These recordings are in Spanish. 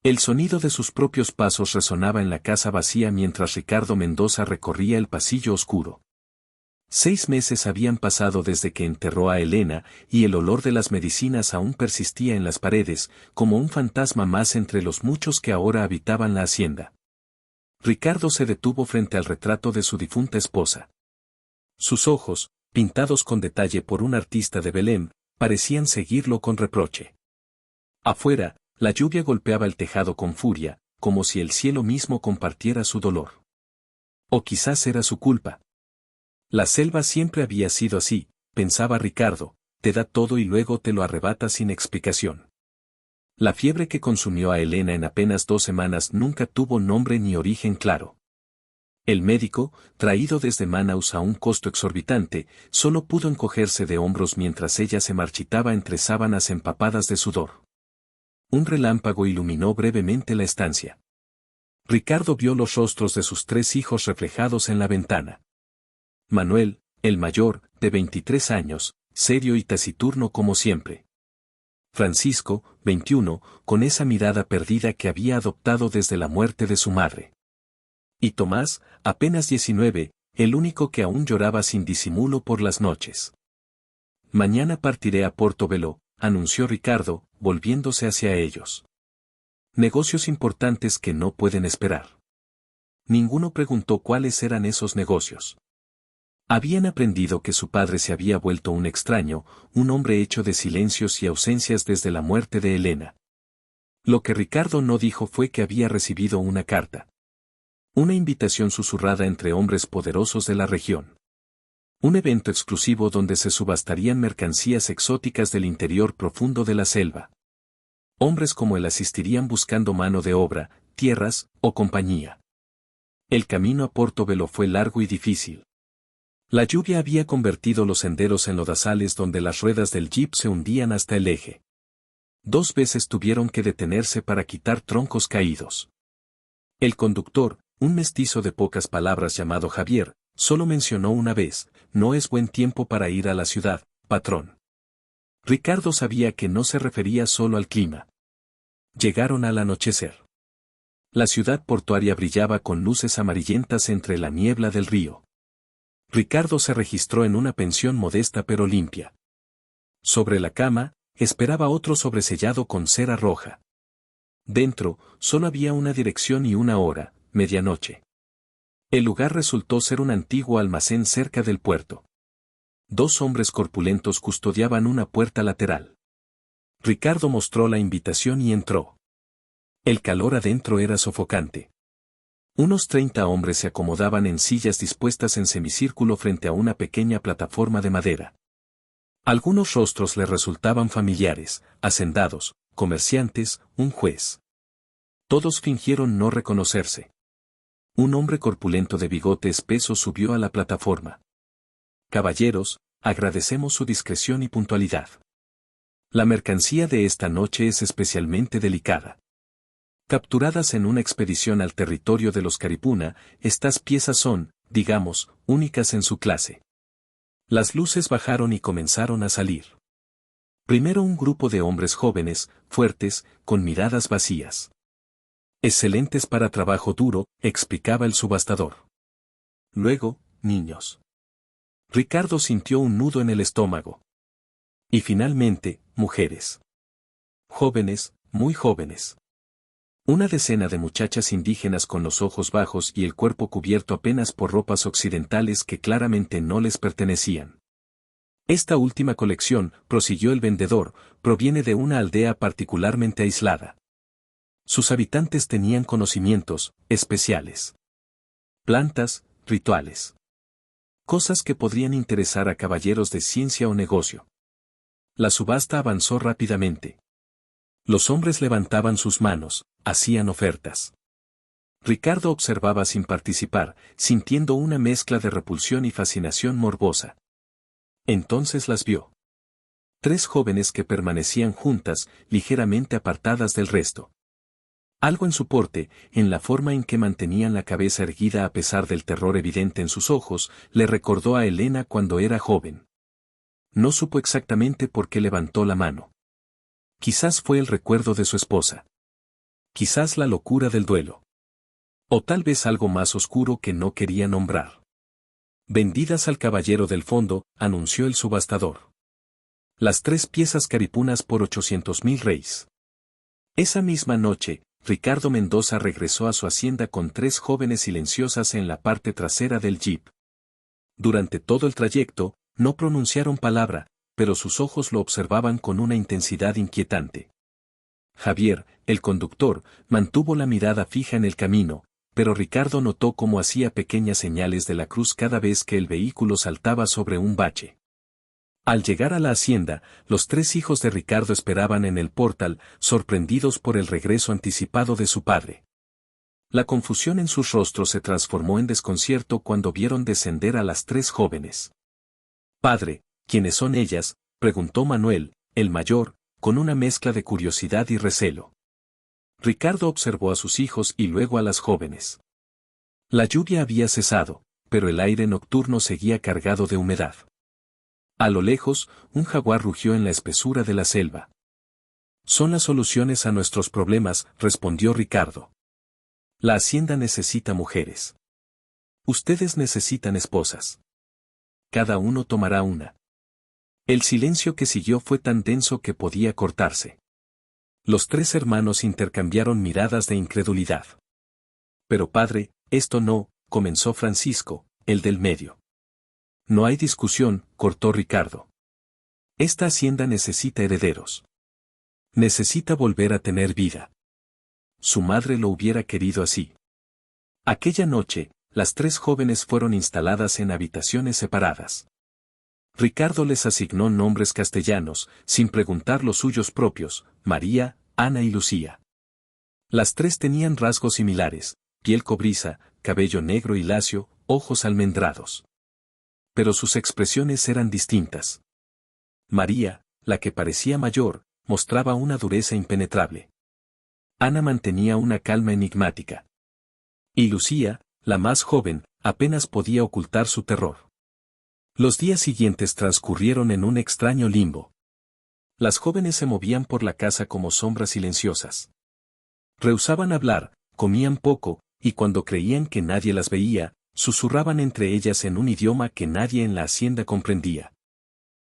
El sonido de sus propios pasos resonaba en la casa vacía mientras Ricardo Mendoza recorría el pasillo oscuro. 6 meses habían pasado desde que enterró a Elena, y el olor de las medicinas aún persistía en las paredes, como un fantasma más entre los muchos que ahora habitaban la hacienda. Ricardo se detuvo frente al retrato de su difunta esposa. Sus ojos, pintados con detalle por un artista de Belém, parecían seguirlo con reproche. Afuera, la lluvia golpeaba el tejado con furia, como si el cielo mismo compartiera su dolor. O quizás era su culpa. La selva siempre había sido así, pensaba Ricardo, te da todo y luego te lo arrebata sin explicación. La fiebre que consumió a Elena en apenas 2 semanas nunca tuvo nombre ni origen claro. El médico, traído desde Manaus a un costo exorbitante, solo pudo encogerse de hombros mientras ella se marchitaba entre sábanas empapadas de sudor. Un relámpago iluminó brevemente la estancia. Ricardo vio los rostros de sus 3 hijos reflejados en la ventana. Manuel, el mayor, de 23 años, serio y taciturno como siempre. Francisco, 21, con esa mirada perdida que había adoptado desde la muerte de su madre. Y Tomás, apenas 19, el único que aún lloraba sin disimulo por las noches. Mañana partiré a Portobelo, anunció Ricardo, volviéndose hacia ellos. Negocios importantes que no pueden esperar. Ninguno preguntó cuáles eran esos negocios. Habían aprendido que su padre se había vuelto un extraño, un hombre hecho de silencios y ausencias desde la muerte de Elena. Lo que Ricardo no dijo fue que había recibido una carta. Una invitación susurrada entre hombres poderosos de la región. Un evento exclusivo donde se subastarían mercancías exóticas del interior profundo de la selva. Hombres como él asistirían buscando mano de obra, tierras o compañía. El camino a Portobelo fue largo y difícil. La lluvia había convertido los senderos en lodazales donde las ruedas del jeep se hundían hasta el eje. 2 veces tuvieron que detenerse para quitar troncos caídos. El conductor, un mestizo de pocas palabras llamado Javier, solo mencionó una vez, no es buen tiempo para ir a la ciudad, patrón. Ricardo sabía que no se refería solo al clima. Llegaron al anochecer. La ciudad portuaria brillaba con luces amarillentas entre la niebla del río. Ricardo se registró en una pensión modesta pero limpia. Sobre la cama, esperaba otro sobresellado con cera roja. Dentro, solo había una dirección y una hora, medianoche. El lugar resultó ser un antiguo almacén cerca del puerto. 2 hombres corpulentos custodiaban una puerta lateral. Ricardo mostró la invitación y entró. El calor adentro era sofocante. Unos 30 hombres se acomodaban en sillas dispuestas en semicírculo frente a una pequeña plataforma de madera. Algunos rostros le resultaban familiares, hacendados, comerciantes, un juez. Todos fingieron no reconocerse. Un hombre corpulento de bigote espeso subió a la plataforma. Caballeros, agradecemos su discreción y puntualidad. La mercancía de esta noche es especialmente delicada. Capturadas en una expedición al territorio de los Caripuna, estas piezas son, digamos, únicas en su clase. Las luces bajaron y comenzaron a salir. Primero un grupo de hombres jóvenes, fuertes, con miradas vacías. Excelentes para trabajo duro, explicaba el subastador. Luego, niños. Ricardo sintió un nudo en el estómago. Y finalmente, mujeres. Jóvenes, muy jóvenes. Una decena de muchachas indígenas con los ojos bajos y el cuerpo cubierto apenas por ropas occidentales que claramente no les pertenecían. Esta última colección, prosiguió el vendedor, proviene de una aldea particularmente aislada. Sus habitantes tenían conocimientos especiales. Plantas, rituales. Cosas que podrían interesar a caballeros de ciencia o negocio. La subasta avanzó rápidamente. Los hombres levantaban sus manos, hacían ofertas. Ricardo observaba sin participar, sintiendo una mezcla de repulsión y fascinación morbosa. Entonces las vio. 3 jóvenes que permanecían juntas, ligeramente apartadas del resto. Algo en su porte, en la forma en que mantenían la cabeza erguida a pesar del terror evidente en sus ojos, le recordó a Elena cuando era joven. No supo exactamente por qué levantó la mano. Quizás fue el recuerdo de su esposa. Quizás la locura del duelo. O tal vez algo más oscuro que no quería nombrar. Vendidas al caballero del fondo, anunció el subastador. Las 3 piezas caripunas por 800.000 reis. Esa misma noche, Ricardo Mendoza regresó a su hacienda con 3 jóvenes silenciosas en la parte trasera del jeep. Durante todo el trayecto, no pronunciaron palabra, pero sus ojos lo observaban con una intensidad inquietante. Javier, el conductor, mantuvo la mirada fija en el camino, pero Ricardo notó cómo hacía pequeñas señales de la cruz cada vez que el vehículo saltaba sobre un bache. Al llegar a la hacienda, los 3 hijos de Ricardo esperaban en el portal, sorprendidos por el regreso anticipado de su padre. La confusión en sus rostros se transformó en desconcierto cuando vieron descender a las 3 jóvenes. «Padre, ¿quiénes son ellas?», preguntó Manuel, el mayor, con una mezcla de curiosidad y recelo. Ricardo observó a sus hijos y luego a las jóvenes. La lluvia había cesado, pero el aire nocturno seguía cargado de humedad. A lo lejos, un jaguar rugió en la espesura de la selva. «Son las soluciones a nuestros problemas», respondió Ricardo. «La hacienda necesita mujeres. Ustedes necesitan esposas. Cada uno tomará una». El silencio que siguió fue tan denso que podía cortarse. Los 3 hermanos intercambiaron miradas de incredulidad. «Pero padre, esto no», comenzó Francisco, el del medio. «No hay discusión», cortó Ricardo. «Esta hacienda necesita herederos. Necesita volver a tener vida. Su madre lo hubiera querido así». Aquella noche, las 3 jóvenes fueron instaladas en habitaciones separadas. Ricardo les asignó nombres castellanos, sin preguntar los suyos propios: María, Ana y Lucía. Las 3 tenían rasgos similares: piel cobriza, cabello negro y lacio, ojos almendrados. Pero sus expresiones eran distintas. María, la que parecía mayor, mostraba una dureza impenetrable. Ana mantenía una calma enigmática. Y Lucía, la más joven, apenas podía ocultar su terror. Los días siguientes transcurrieron en un extraño limbo. Las jóvenes se movían por la casa como sombras silenciosas. Rehusaban hablar, comían poco, y cuando creían que nadie las veía, susurraban entre ellas en un idioma que nadie en la hacienda comprendía.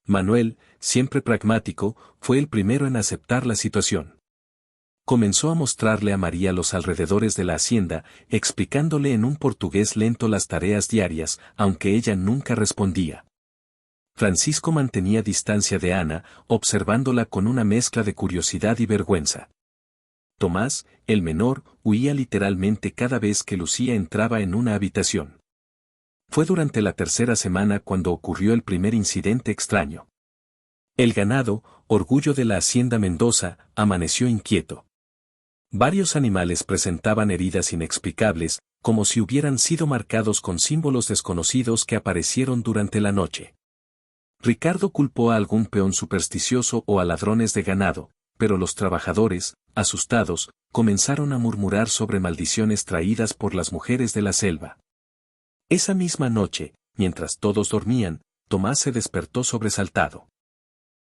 Manuel, siempre pragmático, fue el primero en aceptar la situación. Comenzó a mostrarle a María los alrededores de la hacienda, explicándole en un portugués lento las tareas diarias, aunque ella nunca respondía. Francisco mantenía distancia de Ana, observándola con una mezcla de curiosidad y vergüenza. Tomás, el menor, huía literalmente cada vez que Lucía entraba en una habitación. Fue durante la 3ª semana cuando ocurrió el primer incidente extraño. El ganado, orgullo de la hacienda Mendoza, amaneció inquieto. Varios animales presentaban heridas inexplicables, como si hubieran sido marcados con símbolos desconocidos que aparecieron durante la noche. Ricardo culpó a algún peón supersticioso o a ladrones de ganado, pero los trabajadores, asustados, comenzaron a murmurar sobre maldiciones traídas por las mujeres de la selva. Esa misma noche, mientras todos dormían, Tomás se despertó sobresaltado.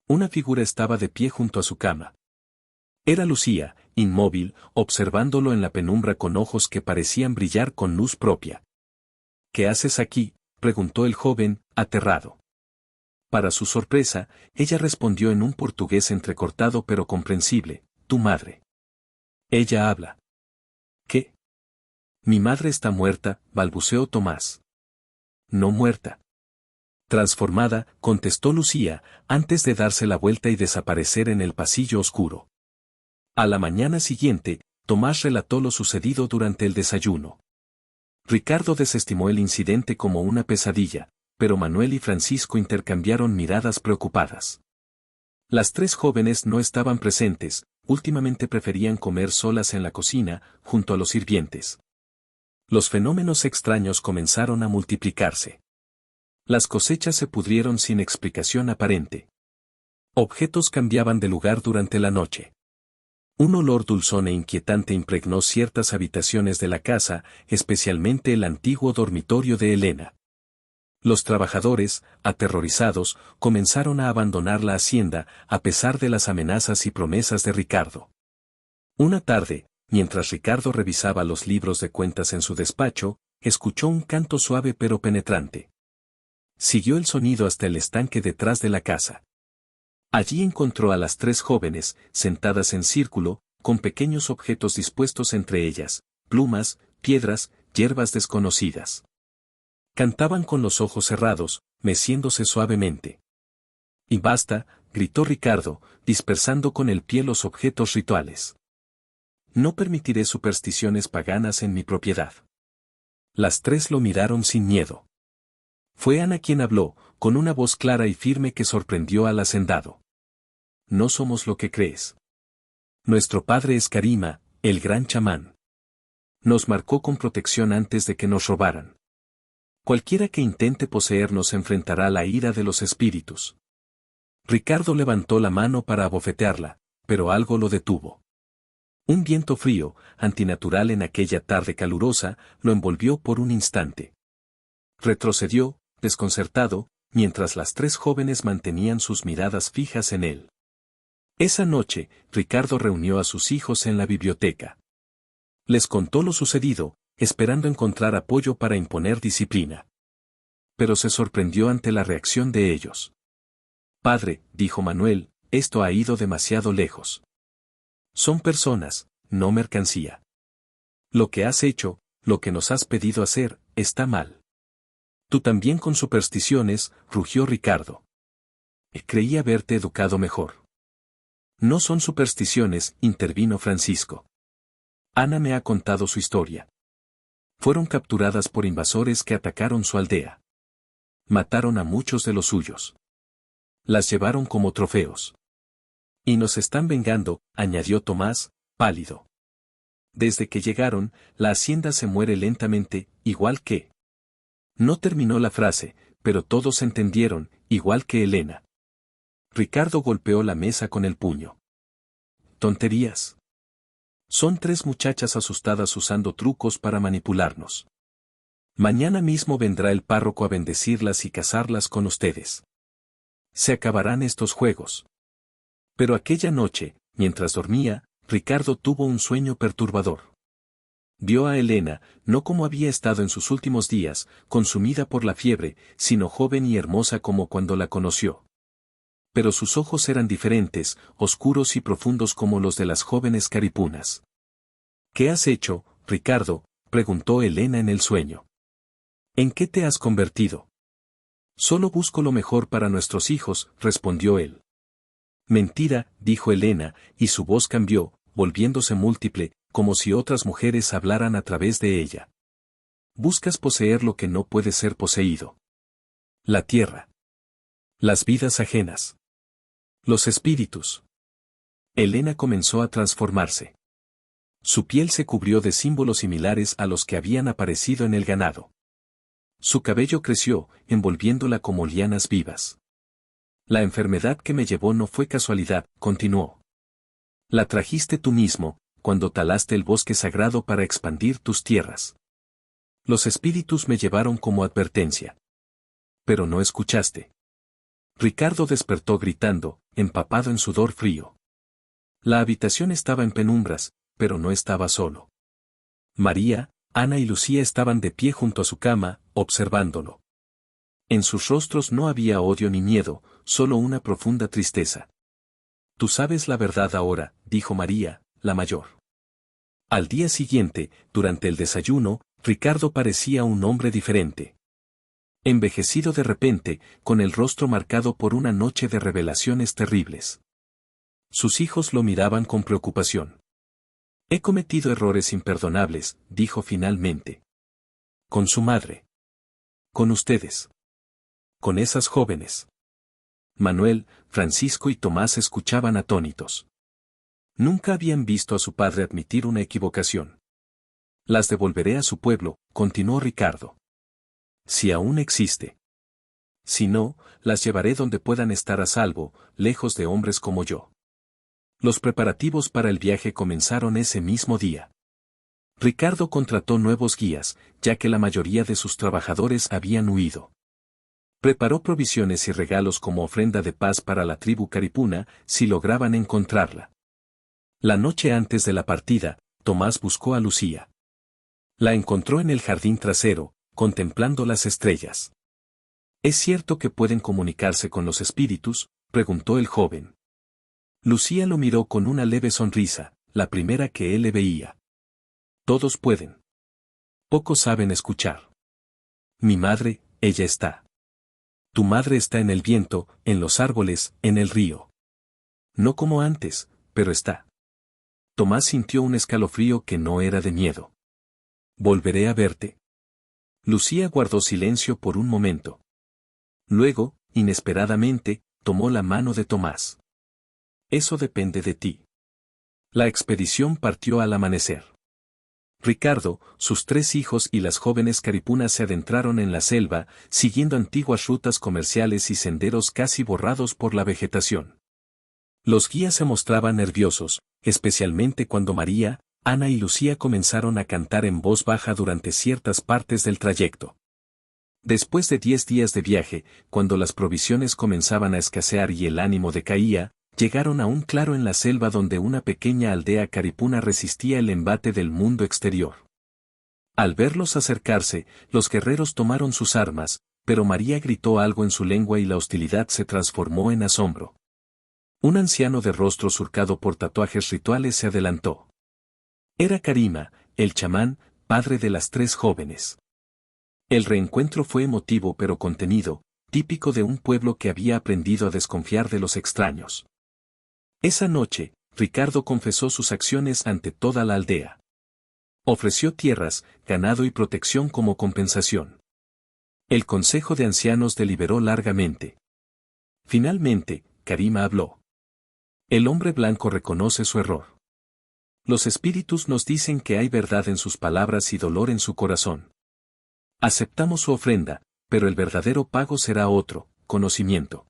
Una figura estaba de pie junto a su cama. Era Lucía, inmóvil, observándolo en la penumbra con ojos que parecían brillar con luz propia. «¿Qué haces aquí?», preguntó el joven, aterrado. Para su sorpresa, ella respondió en un portugués entrecortado pero comprensible: «Tu madre. Ella habla». «¿Qué?». «Mi madre está muerta», balbuceó Tomás. «No muerta. Transformada», contestó Lucía, antes de darse la vuelta y desaparecer en el pasillo oscuro. A la mañana siguiente, Tomás relató lo sucedido durante el desayuno. Ricardo desestimó el incidente como una pesadilla, pero Manuel y Francisco intercambiaron miradas preocupadas. Las 3 jóvenes no estaban presentes, últimamente preferían comer solas en la cocina, junto a los sirvientes. Los fenómenos extraños comenzaron a multiplicarse. Las cosechas se pudrieron sin explicación aparente. Objetos cambiaban de lugar durante la noche. Un olor dulzón e inquietante impregnó ciertas habitaciones de la casa, especialmente el antiguo dormitorio de Elena. Los trabajadores, aterrorizados, comenzaron a abandonar la hacienda, a pesar de las amenazas y promesas de Ricardo. Una tarde, mientras Ricardo revisaba los libros de cuentas en su despacho, escuchó un canto suave pero penetrante. Siguió el sonido hasta el estanque detrás de la casa. Allí encontró a las 3 jóvenes, sentadas en círculo, con pequeños objetos dispuestos entre ellas, plumas, piedras, hierbas desconocidas. Cantaban con los ojos cerrados, meciéndose suavemente. Y basta, gritó Ricardo, dispersando con el pie los objetos rituales. No permitiré supersticiones paganas en mi propiedad. Las 3 lo miraron sin miedo. Fue Ana quien habló, con una voz clara y firme que sorprendió al hacendado. No somos lo que crees. Nuestro padre es Karima, el gran chamán. Nos marcó con protección antes de que nos robaran. Cualquiera que intente poseernos enfrentará la ira de los espíritus. Ricardo levantó la mano para abofetearla, pero algo lo detuvo. Un viento frío, antinatural en aquella tarde calurosa, lo envolvió por un instante. Retrocedió, desconcertado, mientras las 3 jóvenes mantenían sus miradas fijas en él. Esa noche, Ricardo reunió a sus hijos en la biblioteca. Les contó lo sucedido, esperando encontrar apoyo para imponer disciplina. Pero se sorprendió ante la reacción de ellos. Padre, dijo Manuel, esto ha ido demasiado lejos. Son personas, no mercancía. Lo que has hecho, lo que nos has pedido hacer, está mal. Tú también con supersticiones, rugió Ricardo. Creí haberte educado mejor. No son supersticiones, intervino Francisco. Ana me ha contado su historia. Fueron capturadas por invasores que atacaron su aldea. Mataron a muchos de los suyos. Las llevaron como trofeos. Y nos están vengando, añadió Tomás, pálido. Desde que llegaron, la hacienda se muere lentamente, igual que... No terminó la frase, pero todos entendieron, igual que Elena. Ricardo golpeó la mesa con el puño. Tonterías. Son 3 muchachas asustadas usando trucos para manipularnos. Mañana mismo vendrá el párroco a bendecirlas y casarlas con ustedes. Se acabarán estos juegos. Pero aquella noche, mientras dormía, Ricardo tuvo un sueño perturbador. Vio a Elena, no como había estado en sus últimos días, consumida por la fiebre, sino joven y hermosa como cuando la conoció. Pero sus ojos eran diferentes, oscuros y profundos como los de las jóvenes caripunas. ¿Qué has hecho, Ricardo?, preguntó Elena en el sueño. ¿En qué te has convertido? Solo busco lo mejor para nuestros hijos, respondió él. Mentira, dijo Elena, y su voz cambió, volviéndose múltiple, como si otras mujeres hablaran a través de ella. Buscas poseer lo que no puede ser poseído. La tierra. Las vidas ajenas. Los espíritus. Elena comenzó a transformarse. Su piel se cubrió de símbolos similares a los que habían aparecido en el ganado. Su cabello creció, envolviéndola como lianas vivas. La enfermedad que me llevó no fue casualidad, continuó. La trajiste tú mismo, cuando talaste el bosque sagrado para expandir tus tierras. Los espíritus me llevaron como advertencia. Pero no escuchaste. Ricardo despertó gritando, empapado en sudor frío. La habitación estaba en penumbras, pero no estaba solo. María, Ana y Lucía estaban de pie junto a su cama, observándolo. En sus rostros no había odio ni miedo, solo una profunda tristeza. Tú sabes la verdad ahora, dijo María, la mayor. Al día siguiente, durante el desayuno, Ricardo parecía un hombre diferente. Envejecido de repente, con el rostro marcado por una noche de revelaciones terribles. Sus hijos lo miraban con preocupación. He cometido errores imperdonables, dijo finalmente. Con su madre. Con ustedes. Con esas jóvenes. Manuel, Francisco y Tomás escuchaban atónitos. Nunca habían visto a su padre admitir una equivocación. Las devolveré a su pueblo, continuó Ricardo. Si aún existe. Si no, las llevaré donde puedan estar a salvo, lejos de hombres como yo. Los preparativos para el viaje comenzaron ese mismo día. Ricardo contrató nuevos guías, ya que la mayoría de sus trabajadores habían huido. Preparó provisiones y regalos como ofrenda de paz para la tribu caripuna, si lograban encontrarla. La noche antes de la partida, Tomás buscó a Lucía. La encontró en el jardín trasero, contemplando las estrellas. ¿Es cierto que pueden comunicarse con los espíritus?, preguntó el joven. Lucía lo miró con una leve sonrisa, la primera que él le veía. Todos pueden. Pocos saben escuchar. Mi madre, ella está. Tu madre está en el viento, en los árboles, en el río. No como antes, pero está. Tomás sintió un escalofrío que no era de miedo. Volveré a verte. Lucía guardó silencio por un momento. Luego, inesperadamente, tomó la mano de Tomás. Eso depende de ti. La expedición partió al amanecer. Ricardo, sus 3 hijos y las jóvenes caripunas se adentraron en la selva, siguiendo antiguas rutas comerciales y senderos casi borrados por la vegetación. Los guías se mostraban nerviosos, especialmente cuando María, Ana y Lucía comenzaron a cantar en voz baja durante ciertas partes del trayecto. Después de 10 días de viaje, cuando las provisiones comenzaban a escasear y el ánimo decaía, llegaron a un claro en la selva donde una pequeña aldea caripuna resistía el embate del mundo exterior. Al verlos acercarse, los guerreros tomaron sus armas, pero María gritó algo en su lengua y la hostilidad se transformó en asombro. Un anciano de rostro surcado por tatuajes rituales se adelantó. Era Karima, el chamán, padre de las 3 jóvenes. El reencuentro fue emotivo pero contenido, típico de un pueblo que había aprendido a desconfiar de los extraños. Esa noche, Ricardo confesó sus acciones ante toda la aldea. Ofreció tierras, ganado y protección como compensación. El consejo de ancianos deliberó largamente. Finalmente, Karima habló. El hombre blanco reconoce su error. Los espíritus nos dicen que hay verdad en sus palabras y dolor en su corazón. Aceptamos su ofrenda, pero el verdadero pago será otro, conocimiento.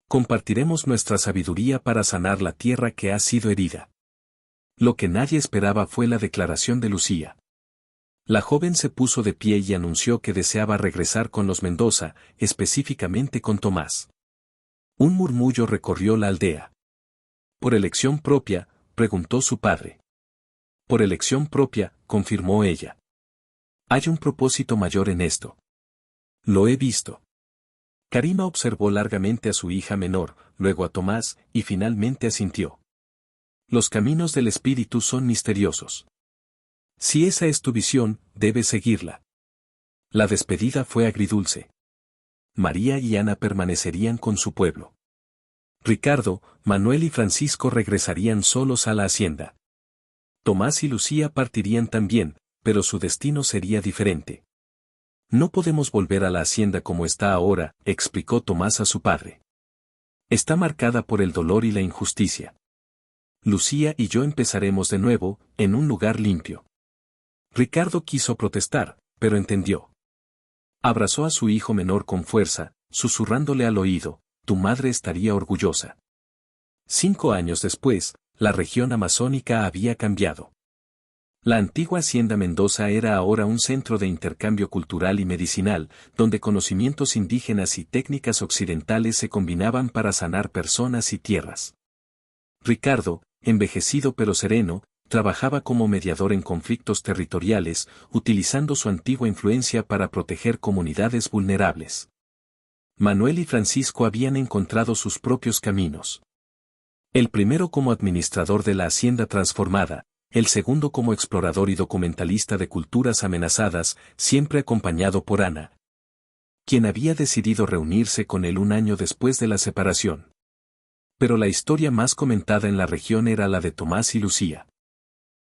Compartiremos nuestra sabiduría para sanar la tierra que ha sido herida. Lo que nadie esperaba fue la declaración de Lucía. La joven se puso de pie y anunció que deseaba regresar con los Mendoza, específicamente con Tomás. Un murmullo recorrió la aldea. ¿Por elección propia?, preguntó su padre. Por elección propia, confirmó ella. Hay un propósito mayor en esto. Lo he visto. Karima observó largamente a su hija menor, luego a Tomás, y finalmente asintió. Los caminos del espíritu son misteriosos. Si esa es tu visión, debes seguirla. La despedida fue agridulce. María y Ana permanecerían con su pueblo. Ricardo, Manuel y Francisco regresarían solos a la hacienda. Tomás y Lucía partirían también, pero su destino sería diferente. No podemos volver a la hacienda como está ahora, explicó Tomás a su padre. Está marcada por el dolor y la injusticia. Lucía y yo empezaremos de nuevo, en un lugar limpio. Ricardo quiso protestar, pero entendió. Abrazó a su hijo menor con fuerza, susurrándole al oído, tu madre estaría orgullosa. 5 años después, la región amazónica había cambiado. La antigua Hacienda Mendoza era ahora un centro de intercambio cultural y medicinal, donde conocimientos indígenas y técnicas occidentales se combinaban para sanar personas y tierras. Ricardo, envejecido pero sereno, trabajaba como mediador en conflictos territoriales, utilizando su antigua influencia para proteger comunidades vulnerables. Manuel y Francisco habían encontrado sus propios caminos. El primero como administrador de la hacienda transformada, el segundo como explorador y documentalista de culturas amenazadas, siempre acompañado por Ana, quien había decidido reunirse con él un año después de la separación. Pero la historia más comentada en la región era la de Tomás y Lucía.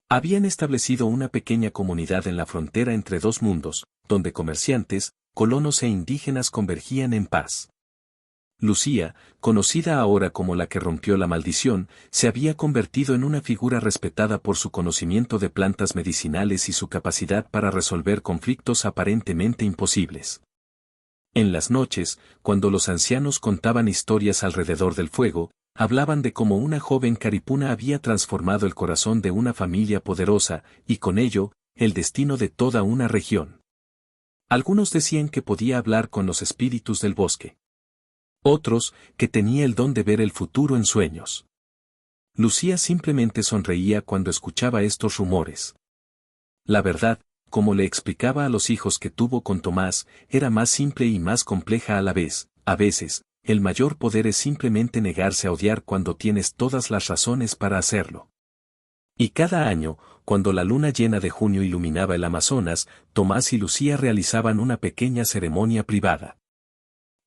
Habían establecido una pequeña comunidad en la frontera entre 2 mundos, donde comerciantes, colonos e indígenas convergían en paz. Lucía, conocida ahora como la que rompió la maldición, se había convertido en una figura respetada por su conocimiento de plantas medicinales y su capacidad para resolver conflictos aparentemente imposibles. En las noches, cuando los ancianos contaban historias alrededor del fuego, hablaban de cómo una joven caripuna había transformado el corazón de una familia poderosa, y con ello, el destino de toda una región. Algunos decían que podía hablar con los espíritus del bosque. Otros, que tenía el don de ver el futuro en sueños. Lucía simplemente sonreía cuando escuchaba estos rumores. La verdad, como le explicaba a los hijos que tuvo con Tomás, era más simple y más compleja a la vez. A veces, el mayor poder es simplemente negarse a odiar cuando tienes todas las razones para hacerlo. Y cada año, cuando la luna llena de junio iluminaba el Amazonas, Tomás y Lucía realizaban una pequeña ceremonia privada.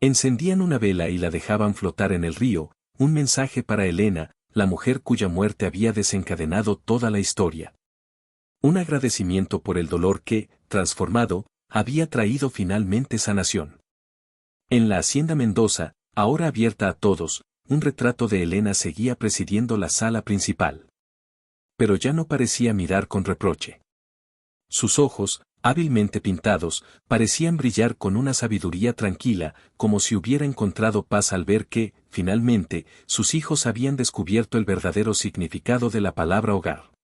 Encendían una vela y la dejaban flotar en el río, un mensaje para Elena, la mujer cuya muerte había desencadenado toda la historia. Un agradecimiento por el dolor que, transformado, había traído finalmente sanación. En la hacienda Mendoza, ahora abierta a todos, un retrato de Elena seguía presidiendo la sala principal. Pero ya no parecía mirar con reproche. Sus ojos, hábilmente pintados, parecían brillar con una sabiduría tranquila, como si hubiera encontrado paz al ver que, finalmente, sus hijos habían descubierto el verdadero significado de la palabra hogar.